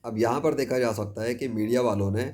اب یہاں پر دیکھا جا سکتا ہے کہ میڈیا والوں نے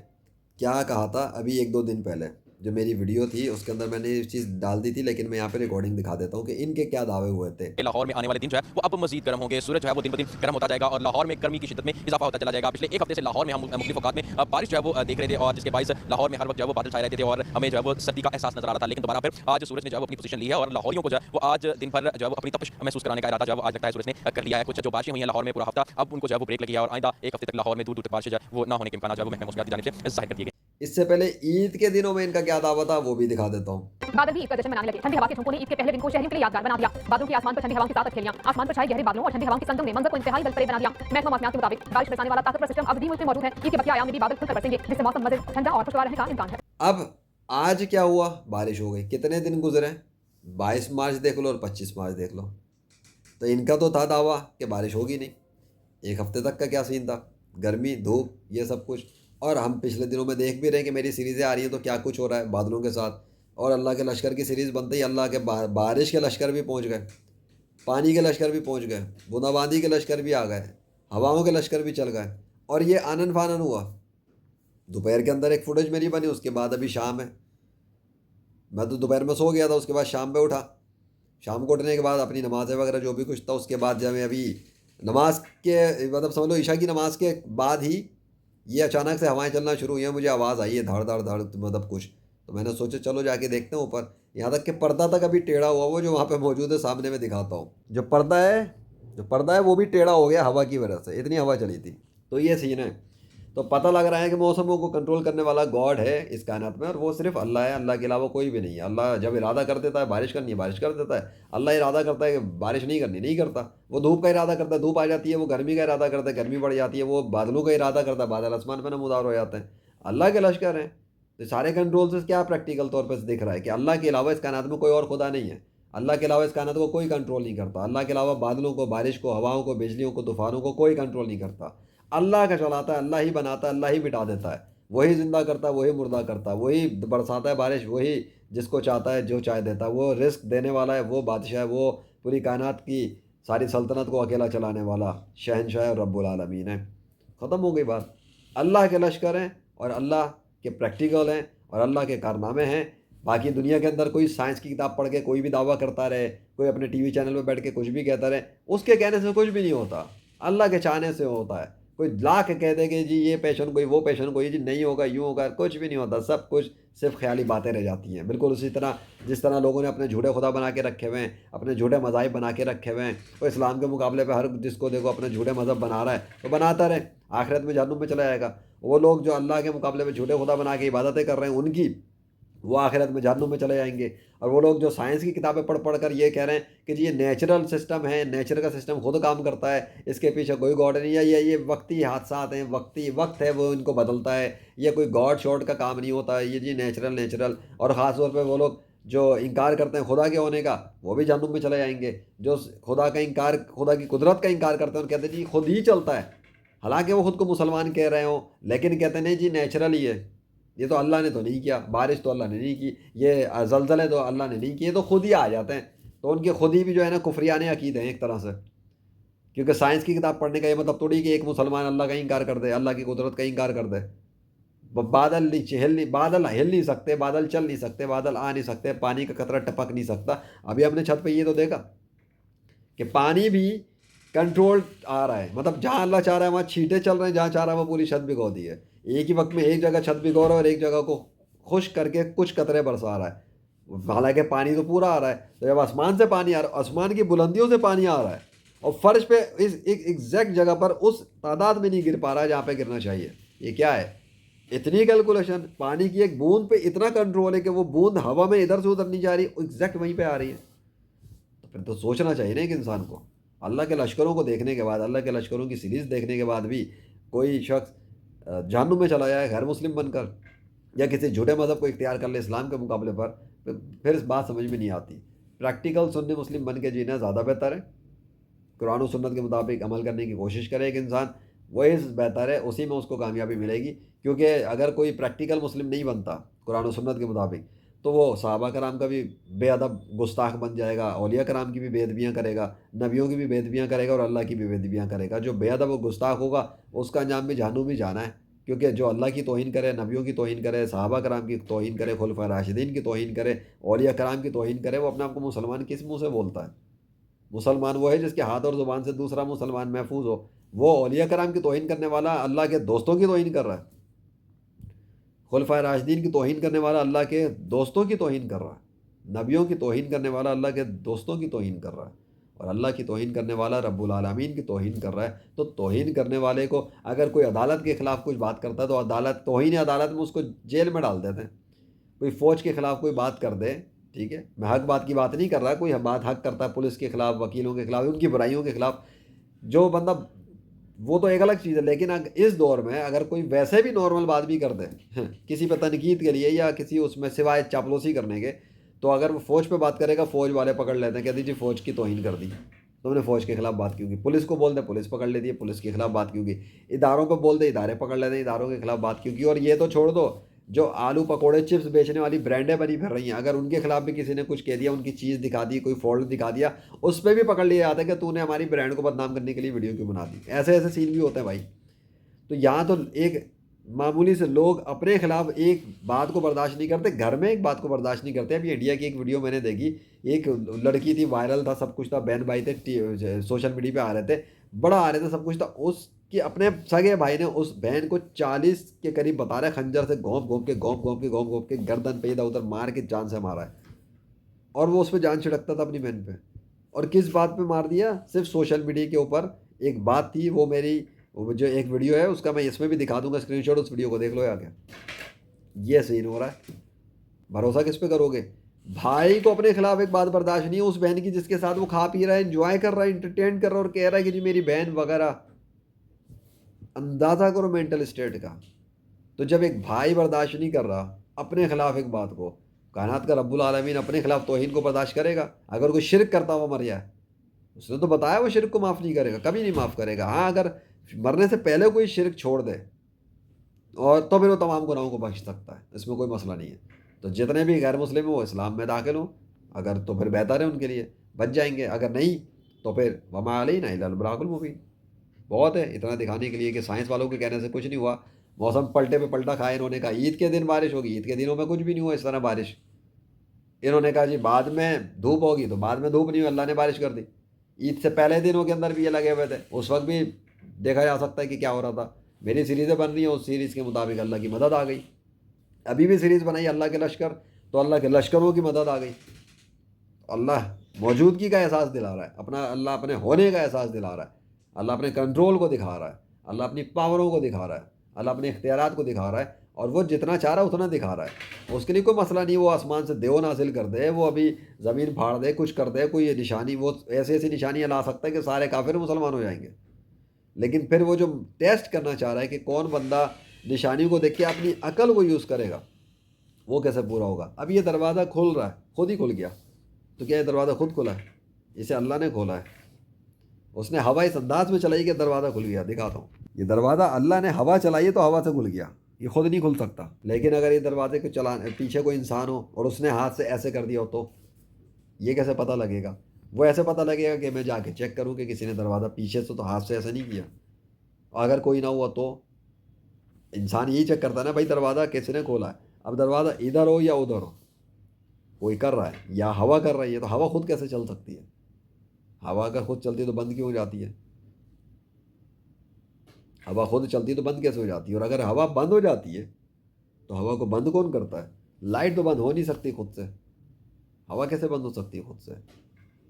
کیا کہا تھا ابھی ایک دو دن پہلے. جو میری ویڈیو تھی اس کے اندر میں نے یہ چیز ڈال دی تھی، لیکن میں یہاں پہ ریکارڈنگ دکھا دیتا ہوں کہ ان کے کیا دعوے ہوئے تھے. لاہور میں آنے والے دن جو ہے وہ اب مزید گرم ہوں گے. سورج جو ہے وہ دن بدن گرم ہوتا جائے گا اور لاہور میں گرمی کی شدت میں اضافہ ہوتا چلا جائے گا. پچھلے ایک ہفتے سے لاہور میں ہم مختلف اوقات میں بارش جو ہے وہ دیکھ رہے تھے، اور جس کے باعث لاہور میں ہر وقت جو ہے وہ بادل چھائے رہتے تھے اور ہمیں جو ہے وہ سردی کا احساس نظر آ رہا تھا. لیکن دوبارہ پھر آج سورج نے جو ہے وہ اپنی پوزیشن لی ہے اور لاہوریوں کو جو ہے وہ آج دن بھر جو ہے وہ اپنی تپش محسوس کرانے کا ارادہ جو ہے وہ آج لگتا ہے سورج نے کر لیا ہے. کچھ جو بارشیں ہوئی ہیں لاہور میں پورا ہفتہ، اب ان کو جو ہے وہ بریک لگی ہے اور آئندہ ایک ہفتے تک لاہور میں دور دور تک بارشیں جو ہے وہ نہ ہونے کے امکانات جو ہے وہ محکمہ موسمیات کی جانب سے ظاہر کر دیے گئے. اس سے پہلے عید کے دنوں میں ان کا کیا دعویٰ تھا وہ بھی دکھا دیتا ہوں. بادل بھی عید کا جشن منانے لگے. ٹھنڈی ہوا کے جھونکوں نے عید کے پہلے دن کو شہریوں کے لیے یادگار بنا دیا. بادلوں کے آسمان پر ٹھنڈی ہواؤں کی ساتھ کھیلیاں. آسمان پر چھائے گہرے بادلوں اور ٹھنڈی ہواؤں کے سنگم نے منظر کو انتہائی دلفریب بنا دیا. محکمہ موسمیات کے مطابق بارش برسانے والا طاقتور سسٹم اب بھی ملک میں موجود ہے. عید کے بقیہ ایام میں بھی بادل کھل کر برسیں گے، جس سے موسم مزید ٹھنڈا اور خوشگوار رہنے کا امکان ہے. اب آج کیا ہوا؟ بارش ہو گئی. کتنے دن گزرے؟ 22 مارچ دیکھ لو اور 25 مارچ دیکھ لو. تو ان کا تو تھا دعویٰ کہ بارش ہوگی نہیں. ایک ہفتے تک کا کیا سین تھا؟ گرمی، دھوپ، یہ سب کچھ. اور ہم پچھلے دنوں میں دیکھ بھی رہے ہیں کہ میری سیریزیں آ رہی ہیں تو کیا کچھ ہو رہا ہے بادلوں کے ساتھ. اور اللہ کے لشکر کی سیریز بنتے ہی اللہ کے بارش کے لشکر بھی پہنچ گئے، پانی کے لشکر بھی پہنچ گئے، بوندہ باندی کے لشکر بھی آ گئے، ہواؤں کے لشکر بھی چل گئے. اور یہ آنن فانن ہوا. دوپہر کے اندر ایک فوٹیج میری بنی، اس کے بعد ابھی شام ہے. میں تو دوپہر میں سو گیا تھا، اس کے بعد شام میں اٹھا. شام کو اٹھنے کے بعد اپنی نمازیں وغیرہ جو بھی کچھ تھا، اس کے بعد جب میں ابھی نماز کے مطلب سمجھ لو عشاء کی نماز کے بعد ہی یہ اچانک سے ہوائیں چلنا شروع ہوئی ہیں. مجھے آواز آئی ہے دھڑ دھڑ دھڑ مطلب کچھ. تو میں نے سوچا چلو جا کے دیکھتے ہیں اوپر. یہاں تک کہ پردہ تک ابھی ٹیڑھا ہوا، وہ جو وہاں پہ موجود ہے سامنے میں دکھاتا ہوں. جو پردہ ہے وہ بھی ٹیڑھا ہو گیا ہوا کی وجہ سے، اتنی ہوا چلی تھی. تو یہ سین ہے. تو پتہ لگ رہا ہے کہ موسموں کو کنٹرول کرنے والا گاڈ ہے اس کائنات میں، اور وہ صرف اللہ ہے. اللہ کے علاوہ کوئی بھی نہیں ہے. اللہ جب ارادہ کر دیتا ہے بارش کرنی ہے بارش کر دیتا ہے. اللہ ارادہ کرتا ہے کہ بارش نہیں کرنی نہیں کرتا. وہ دھوپ کا ارادہ کرتا ہے دھوپ آ جاتی ہے، وہ گرمی کا ارادہ کرتا ہے گرمی بڑھ جاتی ہے، وہ بادلوں کا ارادہ کرتا ہے بادل آسمان میں نمودار ہو جاتے ہیں. اللہ کے لشکر ہیں. تو سارے کنٹرول سے کیا پریکٹیکل طور پہ دکھ رہا ہے کہ اللہ کے علاوہ اس کائنات میں کوئی اور خدا نہیں ہے. اللہ کے علاوہ اس کائنات کو کوئی کنٹرول نہیں کرتا. اللہ کے علاوہ بادلوں کو، بارش کو، ہواؤں کو، بجلیوں کو، طوفانوں کو کوئی کنٹرول نہیں کرتا. اللہ کا چلاتا ہے، اللہ ہی بناتا ہے، اللہ ہی مٹا دیتا ہے. وہی زندہ کرتا ہے، وہی مردہ کرتا ہے، وہی برساتا ہے بارش، وہی جس کو چاہتا ہے جو چاہے دیتا ہے. وہ رزق دینے والا ہے، وہ بادشاہ ہے، وہ پوری کائنات کی ساری سلطنت کو اکیلا چلانے والا شہنشاہ اور رب العالمین ہے. ختم ہو گئی بات. اللہ کے لشکر ہیں اور اللہ کے پریکٹیکل ہیں اور اللہ کے کارنامے ہیں. باقی دنیا کے اندر کوئی سائنس کی کتاب پڑھ کے کوئی بھی دعویٰ کرتا رہے، کوئی اپنے ٹی وی چینل پہ بیٹھ کے کچھ بھی کہتا رہے، اس کے کہنے سے کچھ بھی نہیں ہوتا. اللہ کے چاہنے سے ہوتا ہے. کوئی لاکھ کہہ دے کہ جی یہ پیشن کوئی وہ پیشن کوئی جی نہیں ہوگا یوں ہوگا، کچھ بھی نہیں ہوتا. سب کچھ صرف خیالی باتیں رہ جاتی ہیں. بالکل اسی طرح جس طرح لوگوں نے اپنے جھوٹے خدا بنا کے رکھے ہوئے ہیں، اپنے جھوٹے مذاہب بنا کے رکھے ہوئے ہیں. وہ اسلام کے مقابلے پہ ہر جس کو دیکھو اپنے جھوٹے مذہب بنا رہا ہے تو بناتا رہے، آخرت میں جہنم میں چلا جائے گا. وہ لوگ جو اللہ کے مقابلے میں جھوٹے خدا بنا کے عبادتیں کر رہے ہیں ان کی، وہ آخرت میں جہنم میں چلے جائیں گے. اور وہ لوگ جو سائنس کی کتابیں پڑھ پڑھ کر یہ کہہ رہے ہیں کہ جی یہ نیچرل سسٹم ہے، نیچر کا سسٹم خود کام کرتا ہے، اس کے پیچھے کوئی گاڈ نہیں ہے، یہ وقتی حادثات ہیں، وقتی وقت ہے وہ ان کو بدلتا ہے، یہ کوئی گاڈ شاڈ کا کام نہیں ہوتا ہے، یہ جی نیچرل. اور خاص طور پہ وہ لوگ جو انکار کرتے ہیں خدا کے ہونے کا، وہ بھی جہنم میں چلے جائیں گے. جو خدا کی قدرت کا انکار کرتے ہیں اور کہتے ہیں جی خود ہی چلتا ہے، حالانکہ وہ خود کو مسلمان کہہ رہے ہوں لیکن کہتے ہیں نہیں جی نیچرل ہی ہے، یہ تو اللہ نے تو نہیں کیا، بارش تو اللہ نے نہیں کی، یہ زلزلے تو اللہ نے نہیں کیے، تو خود ہی آ جاتے ہیں. تو ان کی خود ہی بھی جو ہے نا کفریانے عقیدے ہیں ایک طرح سے. کیونکہ سائنس کی کتاب پڑھنے کا یہ مطلب تھوڑی کہ ایک مسلمان اللہ کا انکار کر دے، اللہ کی قدرت کا انکار کر دے. بادل ہل نہیں سکتے، بادل چل نہیں سکتے، بادل آ نہیں سکتے، پانی کا قطرہ ٹپک نہیں سکتا. ابھی ہم نے چھت پہ یہ تو دیکھا کہ پانی بھی کنٹرول آ رہا ہے، مطلب جہاں اللہ چاہ رہا ہے وہاں چھینٹے چل رہے ہیں، جہاں چاہ رہا ہے وہ پوری چھت بھگو دی ہے. ایک ہی وقت میں ایک جگہ چھت بھگو رہا ہے اور ایک جگہ کو خشک کر کے کچھ قطرے برسا رہا ہے. حالانکہ پانی تو پورا آ رہا ہے. تو جب آسمان سے پانی آ رہا ہے، آسمان کی بلندیوں سے پانی آ رہا ہے اور فرش پہ اس ایک ایگزیکٹ جگہ پر اس تعداد میں نہیں گر پا رہا ہے جہاں پہ گرنا چاہیے. یہ کیا ہے؟ اتنی کیلکولیشن. پانی کی ایک بوند پہ اتنا کنٹرول ہے کہ وہ بوند ہوا میں ادھر سے ادھر نہیں جا رہی، ایگزیکٹ وہیں پہ آ رہی ہے. تو پھر تو سوچنا چاہیے نا ایک انسان کو. اللہ کے لشکروں کو دیکھنے کے بعد، اللہ کے لشکروں کی سیریز دیکھنے کے بعد بھی کوئی شخص جہنم میں چلا جائے غیر مسلم بن کر، یا کسی جھوٹے مذہب کو اختیار کر لے اسلام کے مقابلے پر، پھر اس بات سمجھ میں نہیں آتی. پریکٹیکل سنی مسلم بن کے جینا زیادہ بہتر ہے. قرآن و سنت کے مطابق عمل کرنے کی کوشش کرے ایک انسان، وہی بہتر ہے، اسی میں اس کو کامیابی ملے گی. کیونکہ اگر کوئی پریکٹیکل مسلم نہیں بنتا قرآن و سنت کے مطابق تو وہ صحابہ کرام کا بھی بے ادب گستاخ بن جائے گا، اولیاء کرام کی بھی بے ادبیاں کرے گا، نبیوں کی بھی بے ادبیاں کرے گا اور اللہ کی بھی بے ادبیاں کرے گا۔ جو بے ادب و گستاخ ہوگا اس کا انجام بھی جہنم میں جانا ہے، کیونکہ جو اللہ کی توہین کرے، نبیوں کی توہین کرے، صحابہ کرام کی توہین کرے، خلفائے راشدین کی توہین کرے، اولیاء کرام کی توہین کرے، وہ اپنے آپ کو مسلمان کس منہ سے بولتا ہے؟ مسلمان وہ ہے جس کے ہاتھ اور زبان سے دوسرا مسلمان محفوظ ہو۔ وہ اولیاء کرام کی توہین کرنے والا اللہ کے دوستوں کی توہین کر رہا ہے، خلفائے راشدین کی توہین کرنے والا اللہ کے دوستوں کی توہین کر رہا ہے، نبیوں کی توہین کرنے والا اللہ کے دوستوں کی توہین کر رہا ہے، اور اللہ کی توہین کرنے والا رب العالمین کی توہین کر رہا ہے۔ تو توہین کرنے والے کو اگر کوئی عدالت کے خلاف کچھ بات کرتا ہے تو عدالت توہین عدالت میں اس کو جیل میں ڈال دیتے ہیں۔ کوئی فوج کے خلاف کوئی بات کر دے، ٹھیک ہے، میں حق بات کی بات نہیں کر رہا، کوئی بات حق کرتا ہے پولیس کے خلاف، وکیلوں کے خلاف، ان کی برائیوں کے خلاف، جو بندہ وہ تو ایک الگ چیز ہے، لیکن اس دور میں اگر کوئی ویسے بھی نارمل بات بھی کر دے کسی پہ تنقید کے لیے یا کسی اس میں سوائے چاپلوسی کرنے کے، تو اگر وہ فوج پہ بات کرے گا فوج والے پکڑ لیتے ہیں، کہتے ہیں جی فوج کی توہین کر دی، تم نے فوج کے خلاف بات کیوں کی؟ پولیس کو بول دے، پولیس پکڑ لیتی ہے، پولیس کے خلاف بات کیوں کی؟ اداروں پہ بول دے، ادارے پکڑ لیتے ہیں، اداروں کے خلاف بات کیوں کی؟ اور یہ تو چھوڑ دو، جو آلو پکوڑے چپس بیچنے والی برانڈیں بنی پھر رہی ہیں، اگر ان کے خلاف بھی کسی نے کچھ کہہ دیا، ان کی چیز دکھا دی، کوئی فالٹ دکھا دیا، اس پہ بھی پکڑ لیا جاتا ہے کہ تو نے ہماری برانڈ کو بدنام کرنے کے لیے ویڈیو کیوں بنا دی۔ ایسے ایسے سین بھی ہوتے ہیں بھائی۔ تو یہاں تو ایک معمولی سے لوگ اپنے خلاف ایک بات کو برداشت نہیں کرتے، گھر میں ایک بات کو برداشت نہیں کرتے۔ ابھی انڈیا کی ایک ویڈیو میں نے دیکھی، ایک لڑکی تھی، وائرل تھا، سب کچھ تھا، بہن بھائی تھے، سوشل میڈیا پہ آ رہے تھے، بڑا آ رہے تھے، سب کچھ تھا، اس کہ اپنے سگے بھائی نے اس بہن کو 40 کے قریب بتا رہا ہے خنجر سے گھونپ کے گردن پہ ادھر ادھر مار کے جان سے مارا ہے، اور وہ اس پہ جان چھڑکتا تھا اپنی بہن پہ۔ اور کس بات پہ مار دیا؟ صرف سوشل میڈیا کے اوپر ایک بات تھی، وہ میری جو ایک ویڈیو ہے اس کا میں اس میں بھی دکھا دوں گا اسکرین شاٹ، اس ویڈیو کو دیکھ لو یا کیا یہ سین ہو رہا ہے۔ بھروسہ کس پہ کرو گے؟ بھائی کو اپنے خلاف ایک بات برداشت نہیں ہے اس بہن کی جس کے ساتھ وہ کھا پی رہا ہے، انجوائے کر رہا ہے، انٹرٹین کر رہا ہے، اور کہہ رہا ہے کہ جی میری بہن وغیرہ۔ اندازہ کرو مینٹل اسٹیٹ کا۔ تو جب ایک بھائی برداشت نہیں کر رہا اپنے خلاف ایک بات کو، کائنات کا رب العالمین اپنے خلاف توہین کو برداشت کرے گا؟ اگر کوئی شرک کرتا ہوا مر جائے، اس نے تو بتایا وہ شرک کو معاف نہیں کرے گا، کبھی نہیں معاف کرے گا۔ ہاں اگر مرنے سے پہلے کوئی شرک چھوڑ دے اور تو پھر وہ تمام گناہوں کو بخش سکتا ہے، اس میں کوئی مسئلہ نہیں ہے۔ تو جتنے بھی غیر مسلم ہیں وہ اسلام میں داخل ہوں، اگر تو پھر بہتر ہے ان کے لیے، بچ جائیں گے، اگر نہیں تو پھر وما علینا الا البلاغ المبین۔ بہت ہے اتنا دکھانے کے لیے کہ سائنس والوں کے کہنے سے کچھ نہیں ہوا، موسم پلٹے پہ پلٹا کھایا انہوں نے کہا عید کے دن بارش ہوگی، عید کے دنوں میں کچھ بھی نہیں ہوا اس طرح بارش۔ انہوں نے کہا جی بعد میں دھوپ ہوگی، تو بعد میں دھوپ نہیں ہوئی، اللہ نے بارش کر دی۔ عید سے پہلے دنوں کے اندر بھی یہ لگے ہوئے تھے، اس وقت بھی دیکھا جا سکتا ہے کہ کیا ہو رہا تھا۔ میری سیریزیں بن رہی ہیں، اس سیریز کے مطابق اللہ کی مدد آ گئی۔ ابھی بھی سیریز بنائی اللہ کے لشکر، تو اللہ کے لشکروں کی مدد آ گئی۔ اللہ موجودگی کا احساس دلا رہا ہے، اللہ اپنے ہونے کا احساس دلا رہا ہے، اللہ اپنے کنٹرول کو دکھا رہا ہے، اللہ اپنی پاوروں کو دکھا رہا ہے، اللہ اپنے اختیارات کو دکھا رہا ہے، اور وہ جتنا چاہ رہا ہے اتنا دکھا رہا ہے۔ اس کے لیے کوئی مسئلہ نہیں وہ آسمان سے دیو نازل کر دے، وہ ابھی زمین پھاڑ دے، کچھ کر دے، کوئی نشانی، وہ ایسی ایسی نشانیاں لا سکتا ہے کہ سارے کافر مسلمان ہو جائیں گے۔ لیکن پھر وہ جو ٹیسٹ کرنا چاہ رہا ہے کہ کون بندہ نشانیوں کو دیکھ کے اپنی عقل کو یوز کرے گا، وہ کیسے پورا ہوگا۔ اب یہ دروازہ کھل رہا ہے، خود ہی کھل گیا۔ تو کیا یہ دروازہ خود کھلا ہے؟ اسے اللہ نے کھولا ہے، اس نے ہوا اس انداز میں چلائی کہ دروازہ کھل گیا۔ دکھاتا ہوں، یہ دروازہ اللہ نے ہوا چلائی ہے تو ہوا سے کھل گیا، یہ خود نہیں کھل سکتا۔ لیکن اگر یہ دروازے کو چلانے پیچھے کوئی انسان ہو اور اس نے ہاتھ سے ایسے کر دیا ہو تو یہ کیسے پتہ لگے گا؟ وہ ایسے پتہ لگے گا کہ میں جا کے چیک کروں کہ کسی نے دروازہ پیچھے سے تو ہاتھ سے ایسے نہیں کیا۔ اگر کوئی نہ ہوا تو انسان یہی چیک کرتا ہے نا بھائی دروازہ کس نے کھولا ہے۔ اب دروازہ ادھر ہو یا ادھر ہو، کوئی کر رہا ہے یا ہوا کر رہی ہے، تو ہوا خود کیسے چل سکتی ہے؟ ہوا اگر خود چلتی ہے تو بند کیوں ہو جاتی ہے؟ ہوا خود چلتی ہے تو بند کیسے ہو جاتی ہے؟ اور اگر ہوا بند ہو جاتی ہے تو ہوا کو بند کون کرتا ہے؟ لائٹ تو بند ہو نہیں سکتی خود سے، ہوا کیسے بند ہو سکتی ہے خود سے؟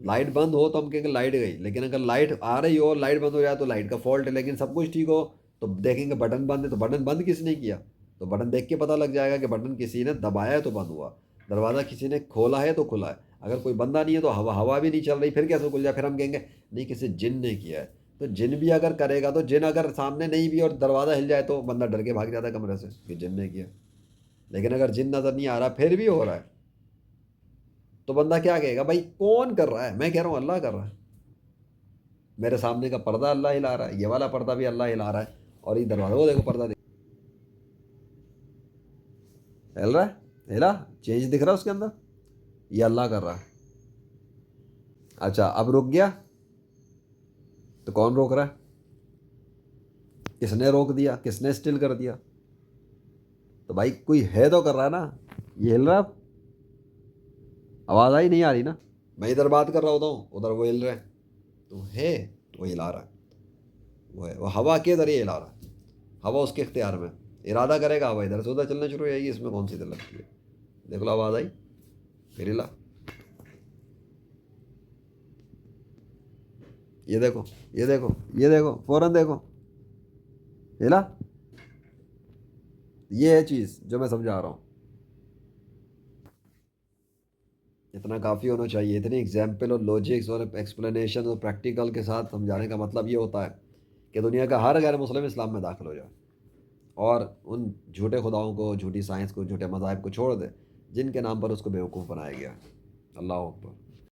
لائٹ بند ہو تو ہم کہیں گے لائٹ گئی، لیکن اگر لائٹ آ رہی ہو اور لائٹ بند ہو جائے تو لائٹ کا فالٹ ہے، لیکن سب کچھ ٹھیک ہو تو دیکھیں گے بٹن بند ہے، تو بٹن بند کس نے کیا؟ تو بٹن دیکھ کے پتہ لگ جائے گا کہ بٹن کسی نے دبایا ہے تو بند ہوا، دروازہ کسی نے کھولا ہے تو کھلا ہے۔ اگر کوئی بندہ نہیں ہے تو ہوا بھی نہیں چل رہی، پھر کیسے کھل جائے؟ پھر ہم کہیں گے نہیں کسی جن نے کیا ہے۔ تو جن بھی اگر کرے گا تو جن اگر سامنے نہیں بھی اور دروازہ ہل جائے تو بندہ ڈر کے بھاگ جاتا ہے کمرے سے کہ جن نے کیا۔ لیکن اگر جن نظر نہیں آ رہا پھر بھی ہو رہا ہے تو بندہ کیا کہے گا؟ بھائی کون کر رہا ہے؟ میں کہہ رہا ہوں اللہ کر رہا ہے، میرے سامنے کا پردہ اللہ ہلا رہا ہے، یہ والا پردہ بھی اللہ ہلا رہا ہے، اور یہ دروازہ وہ دیکھو پردہ ہل رہا ہے۔ ہلا چینج دکھ رہا ہے اس کے اندر، یہ اللہ کر رہا ہے. اچھا اب رک گیا تو کون روک رہا ہے؟ کس نے روک دیا، کس نے اسٹل کر دیا؟ تو بھائی کوئی ہے تو کر رہا ہے نا. یہ ہل رہا ہے، آواز آئی نہیں آ رہی نا؟ میں ادھر بات کر رہا ہوتا ہوں، ادھر وہ ہل رہے ہیں، تو ہے وہ ہلا رہا ہے. وہ ہے، وہ ہوا کے ذریعے ہلا رہا ہے. ہوا اس کے اختیار میں، ارادہ کرے گا ہوا ادھر سے ادھر چلنا شروع ہو جائے گی. اس میں کون سی دل لگتی ہے؟ دیکھ لو آواز آئی، پھر ہلا. یہ دیکھو یہ دیکھو یہ دیکھو فوراً دیکھو ہلا. یہ ہے چیز جو میں سمجھا رہا ہوں. اتنا کافی ہونا چاہیے. اتنی ایگزامپل اور لاجکس اور ایکسپلینیشن اور پریکٹیکل کے ساتھ سمجھانے کا مطلب یہ ہوتا ہے کہ دنیا کا ہر غیر مسلم اسلام میں داخل ہو جائے اور ان جھوٹے خداؤں کو، جھوٹی سائنس کو، جھوٹے مذاہب کو چھوڑ دے جن کے نام پر اس کو بیوقوف بنایا گیا. اللہ اکبر.